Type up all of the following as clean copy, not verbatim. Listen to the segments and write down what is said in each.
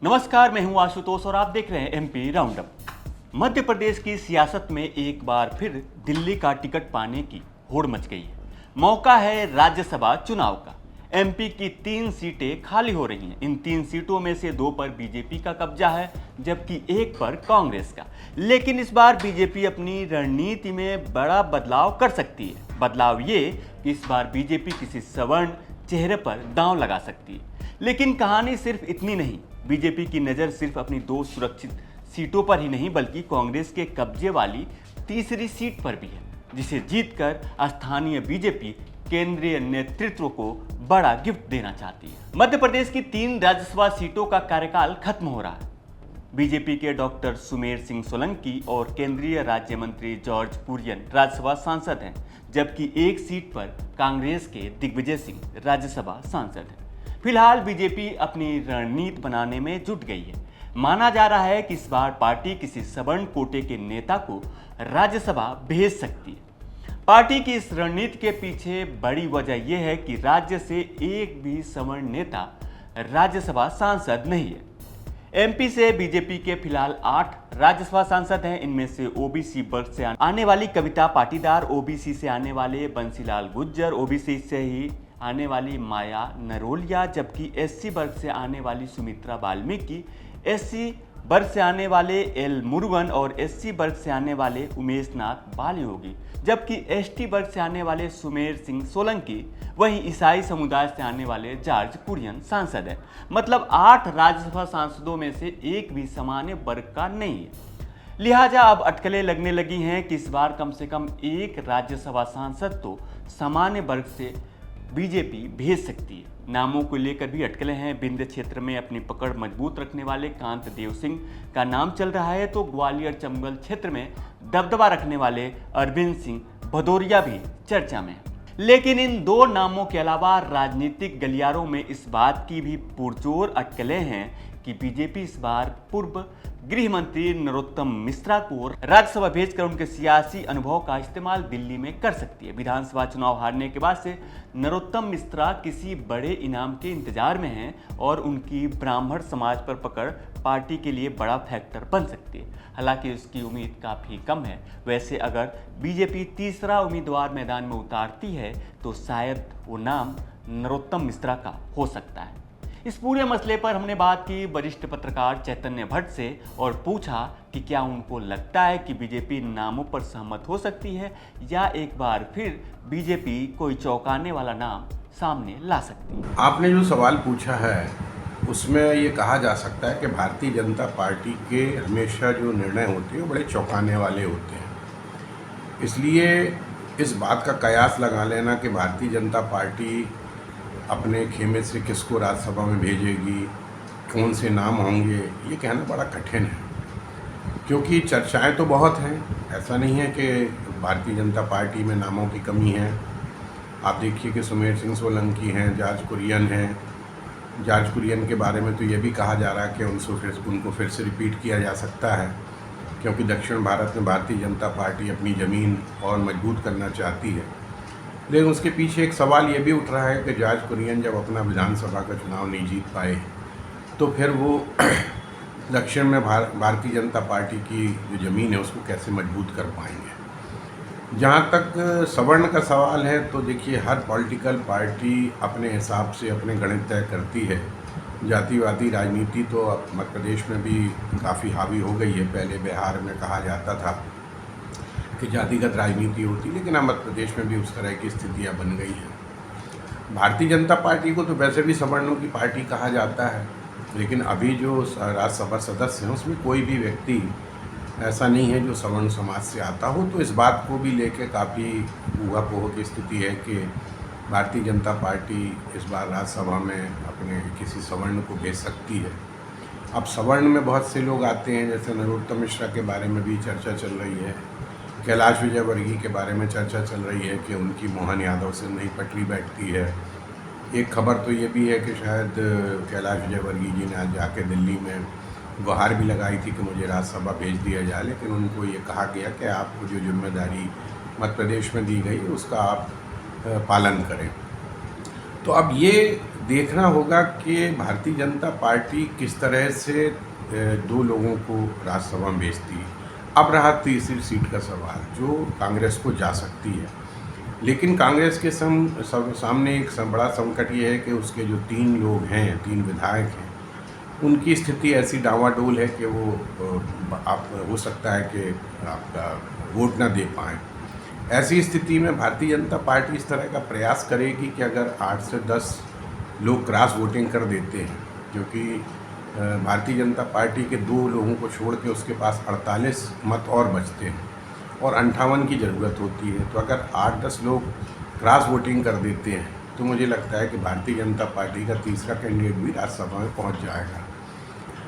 नमस्कार, मैं हूं आशुतोष और आप देख रहे हैं एमपी राउंडअप। मध्य प्रदेश की सियासत में एक बार फिर दिल्ली का टिकट पाने की होड़ मच गई है। मौका है राज्यसभा चुनाव का। एमपी की 3 सीटें खाली हो रही हैं। इन 3 सीटों में से 2 पर बीजेपी का कब्जा है, जबकि 1 पर कांग्रेस का। लेकिन इस बार बीजेपी अपनी रणनीति में बड़ा बदलाव कर सकती है। बदलाव ये कि इस बार बीजेपी किसी सवर्ण चेहरे पर दांव लगा सकती है। लेकिन कहानी सिर्फ इतनी नहीं। बीजेपी की नज़र सिर्फ अपनी 2 सुरक्षित सीटों पर ही नहीं, बल्कि कांग्रेस के कब्जे वाली तीसरी सीट पर भी है, जिसे जीतकर स्थानीय बीजेपी केंद्रीय नेतृत्व को बड़ा गिफ्ट देना चाहती है। मध्य प्रदेश की 3 राज्यसभा सीटों का कार्यकाल खत्म हो रहा है। बीजेपी के डॉक्टर सुमेर सिंह सोलंकी और केंद्रीय राज्य मंत्री जॉर्ज कुरियन राज्यसभा सांसद हैं, जबकि 1 सीट पर कांग्रेस के दिग्विजय सिंह राज्यसभा सांसद हैं। फिलहाल बीजेपी अपनी रणनीति बनाने में जुट गई है। माना जा रहा है कि इस बार पार्टी किसी सवर्ण कोटे के नेता को राज्यसभा भेज सकती है। पार्टी की इस रणनीति के पीछे बड़ी वजह यह है कि राज्य से एक भी सवर्ण नेता राज्यसभा सांसद नहीं है। एमपी से बीजेपी के फिलहाल 8 राज्यसभा सांसद हैं। इनमें से ओबीसी वर्ग से आने वाली कविता पाटीदार, ओबीसी से आने वाले बंसीलाल गुर्जर, ओबीसी से ही आने वाली माया नरोलिया, जबकि एससी वर्ग से आने वाली सुमित्रा वाल्मीकि, एससी वर्ग से आने वाले एल मुरुगन और एससी वर्ग से आने वाले उमेश नाथ बालयोगी, जबकि एसटी वर्ग से आने वाले सुमेर सिंह सोलंकी, वहीं ईसाई समुदाय से आने वाले जॉर्ज कुरियन सांसद हैं। मतलब 8 राज्यसभा सांसदों में से एक भी सामान्य वर्ग का नहीं है। लिहाजा अब अटकलें लगने लगी हैं कि इस बार कम से कम एक राज्यसभा सांसद तो सामान्य वर्ग से बीजेपी भेज सकती है। नामों को लेकर भी अटकलें हैं। विंध्य क्षेत्र में अपनी पकड़ मजबूत रखने वाले कांत देव सिंह का नाम चल रहा है, तो ग्वालियर चंबल क्षेत्र में दबदबा रखने वाले अरविंद सिंह भदौरिया भी चर्चा में है। लेकिन इन 2 नामों के अलावा राजनीतिक गलियारों में इस बात की भी पुरजोर अटकलें हैं कि बीजेपी इस बार पूर्व गृह मंत्री नरोत्तम मिश्रा को राज्यसभा भेजकर उनके सियासी अनुभव का इस्तेमाल दिल्ली में कर सकती है। विधानसभा चुनाव हारने के बाद से नरोत्तम मिश्रा किसी बड़े इनाम के इंतजार में हैं और उनकी ब्राह्मण समाज पर पकड़ पार्टी के लिए बड़ा फैक्टर बन सकती है। हालांकि उसकी उम्मीद काफ़ी कम है। वैसे अगर बीजेपी तीसरा उम्मीदवार मैदान में उतारती है तो शायद वो नाम नरोत्तम मिश्रा का हो सकता है। इस पूरे मसले पर हमने बात की वरिष्ठ पत्रकार चैतन्य भट्ट से और पूछा कि क्या उनको लगता है कि बीजेपी नामों पर सहमत हो सकती है या एक बार फिर बीजेपी कोई चौंकाने वाला नाम सामने ला सकती है। आपने जो सवाल पूछा है उसमें ये कहा जा सकता है कि भारतीय जनता पार्टी के हमेशा जो निर्णय होते हैं वो बड़े चौंकाने वाले होते हैं। इसलिए इस बात का कयास लगा लेना कि भारतीय जनता पार्टी अपने खेमे से किसको राज्यसभा में भेजेगी, कौन से नाम होंगे, ये कहना बड़ा कठिन है, क्योंकि चर्चाएं तो बहुत हैं। ऐसा नहीं है कि भारतीय जनता पार्टी में नामों की कमी है। आप देखिए कि सुमेर सिंह सोलंकी हैं, जॉर्ज कुरियन हैं। जॉर्ज कुरियन के बारे में तो ये भी कहा जा रहा है कि उनको फिर से रिपीट किया जा सकता है, क्योंकि दक्षिण भारत में भारतीय जनता पार्टी अपनी ज़मीन और मजबूत करना चाहती है। लेकिन उसके पीछे एक सवाल ये भी उठ रहा है कि जॉर्ज कुरियन जब अपना विधानसभा का चुनाव नहीं जीत पाए तो फिर वो दक्षिण में भारतीय जनता पार्टी की जो ज़मीन है उसको कैसे मजबूत कर पाएंगे। जहाँ तक सवर्ण का सवाल है तो देखिए, हर पॉलिटिकल पार्टी अपने हिसाब से अपने गणित तय करती है। जातिवादी राजनीति तो अब मध्य प्रदेश में भी काफ़ी हावी हो गई है। पहले बिहार में कहा जाता था कि जातिगत राजनीति होती, लेकिन अब मध्य प्रदेश में भी उस तरह की स्थितियां बन गई हैं। भारतीय जनता पार्टी को तो वैसे भी सवर्णों की पार्टी कहा जाता है, लेकिन अभी जो राज्यसभा सदस्य हैं उसमें कोई भी व्यक्ति ऐसा नहीं है जो सवर्ण समाज से आता हो। तो इस बात को भी लेकर काफ़ी ऊहापोह की स्थिति है कि भारतीय जनता पार्टी इस बार राज्यसभा में अपने किसी सवर्ण को भेज सकती है। अब सवर्ण में बहुत से लोग आते हैं, जैसे नरोत्तम मिश्रा के बारे में भी चर्चा चल रही है, कैलाश विजयवर्गीय के बारे में चर्चा चल रही है कि उनकी मोहन यादव से नई पटरी बैठती है। एक खबर तो ये भी है कि शायद कैलाश विजयवर्गीय जी ने आज जाके दिल्ली में गुहार भी लगाई थी कि मुझे राज्यसभा भेज दिया जाए, लेकिन उनको ये कहा गया कि आपको जो जिम्मेदारी मध्य प्रदेश में दी गई उसका आप पालन करें। तो अब ये देखना होगा कि भारतीय जनता पार्टी किस तरह से दो लोगों को राज्यसभा में भेजती है। अब रहा तीसरी सीट का सवाल, जो कांग्रेस को जा सकती है, लेकिन कांग्रेस के सामने एक बड़ा संकट ये है कि उसके जो 3 लोग हैं, 3 विधायक हैं, उनकी स्थिति ऐसी डावाडोल है कि वो आप हो सकता है कि आपका वोट ना दे पाएँ। ऐसी स्थिति में भारतीय जनता पार्टी इस तरह का प्रयास करेगी कि अगर 8 से 10 लोग क्रॉस वोटिंग कर देते हैं, क्योंकि भारतीय जनता पार्टी के 2 लोगों को छोड़ के उसके पास 48 मत और बचते हैं और 58 की ज़रूरत होती है। तो अगर 8-10 लोग क्रॉस वोटिंग कर देते हैं तो मुझे लगता है कि भारतीय जनता पार्टी का तीसरा कैंडिडेट भी राज्यसभा में पहुंच जाएगा।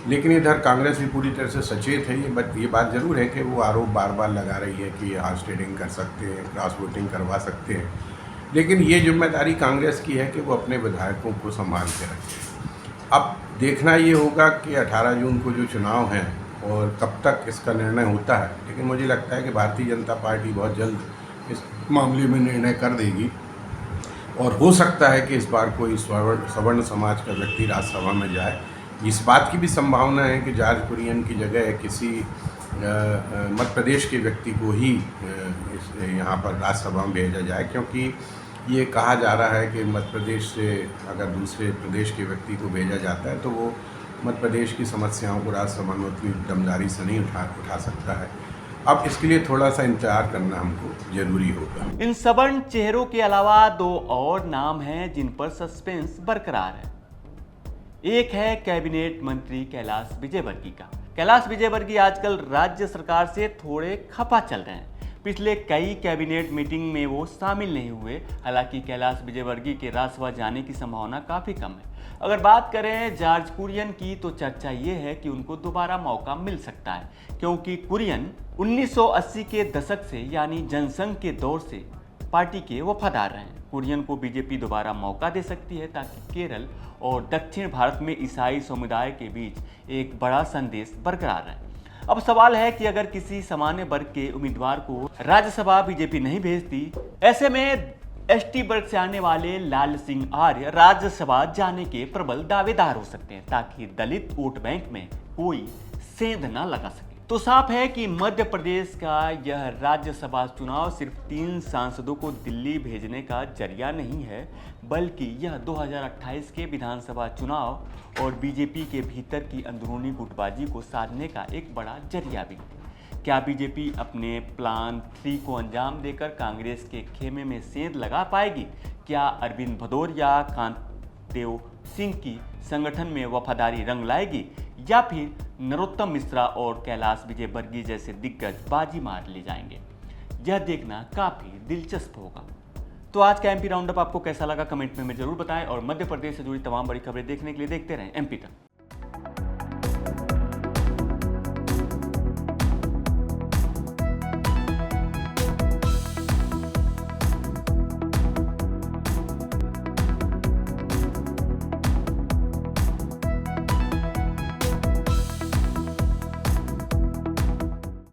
लेकिन इधर कांग्रेस भी पूरी तरह से सचेत है। ये बात ज़रूर है कि वो आरोप बार बार लगा रही है कि हॉर्स ट्रेडिंग कर सकते हैं, क्रॉस वोटिंग करवा सकते हैं, लेकिन ये जिम्मेदारी कांग्रेस की है कि वो अपने विधायकों को संभाल के रखे। अब देखना ये होगा कि 18 जून को जो चुनाव हैं और कब तक इसका निर्णय होता है, लेकिन मुझे लगता है कि भारतीय जनता पार्टी बहुत जल्द इस मामले में निर्णय कर देगी और हो सकता है कि इस बार कोई सवर्ण समाज का व्यक्ति राज्यसभा में जाए। इस बात की भी संभावना है कि जॉर्ज कुरियन की जगह किसी मध्य प्रदेश के व्यक्ति को ही यहाँ पर राज्यसभा में भेजा जाए, क्योंकि ये कहा जा रहा है कि मध्य प्रदेश से अगर दूसरे प्रदेश के व्यक्ति को भेजा जाता है तो वो मध्य प्रदेश की समस्याओं को राज्यसभा में उतनी दमदारी से नहीं उठा सकता है। अब इसके लिए थोड़ा सा इंतजार करना हमको जरूरी होगा। इन सवर्ण चेहरों के अलावा 2 और नाम हैं जिन पर सस्पेंस बरकरार है। एक है कैबिनेट मंत्री कैलाश विजयवर्गीय का। कैलाश विजयवर्गीय आजकल राज्य सरकार से थोड़े खफा चल रहे हैं। पिछले कई कैबिनेट मीटिंग में वो शामिल नहीं हुए। हालांकि कैलाश विजयवर्गीय के राज्यसभा जाने की संभावना काफ़ी कम है। अगर बात करें जॉर्ज कुरियन की तो चर्चा ये है कि उनको दोबारा मौका मिल सकता है, क्योंकि कुरियन 1980 के दशक से यानी जनसंघ के दौर से पार्टी के वफादार रहे हैं। कुरियन को बीजेपी दोबारा मौका दे सकती है ताकि केरल और दक्षिण भारत में ईसाई समुदाय के बीच एक बड़ा संदेश बरकरार रहे। अब सवाल है कि अगर किसी सामान्य वर्ग के उम्मीदवार को राज्यसभा बीजेपी नहीं भेजती, ऐसे में एसटी वर्ग से आने वाले लाल सिंह आर्य राज्यसभा जाने के प्रबल दावेदार हो सकते हैं, ताकि दलित वोट बैंक में कोई सेंध न लगा सके। तो साफ है कि मध्य प्रदेश का यह राज्यसभा चुनाव सिर्फ 3 सांसदों को दिल्ली भेजने का जरिया नहीं है, बल्कि यह 2028 के विधानसभा चुनाव और बीजेपी के भीतर की अंदरूनी गुटबाजी को साधने का एक बड़ा जरिया भी है। क्या बीजेपी अपने प्लान 3 को अंजाम देकर कांग्रेस के खेमे में सेंध लगा पाएगी? क्या अरविंद भदौरिया, कांतेव सिंह की संगठन में वफादारी रंग लाएगी, या फिर नरोत्तम मिश्रा और कैलाश विजयवर्गीय जैसे दिग्गज बाजी मार ले जाएंगे? यह देखना काफ़ी दिलचस्प होगा। तो आज का एमपी राउंडअप आपको कैसा लगा कमेंट में जरूर बताएं और मध्य प्रदेश से जुड़ी तमाम बड़ी खबरें देखने के लिए देखते रहें एमपी तक।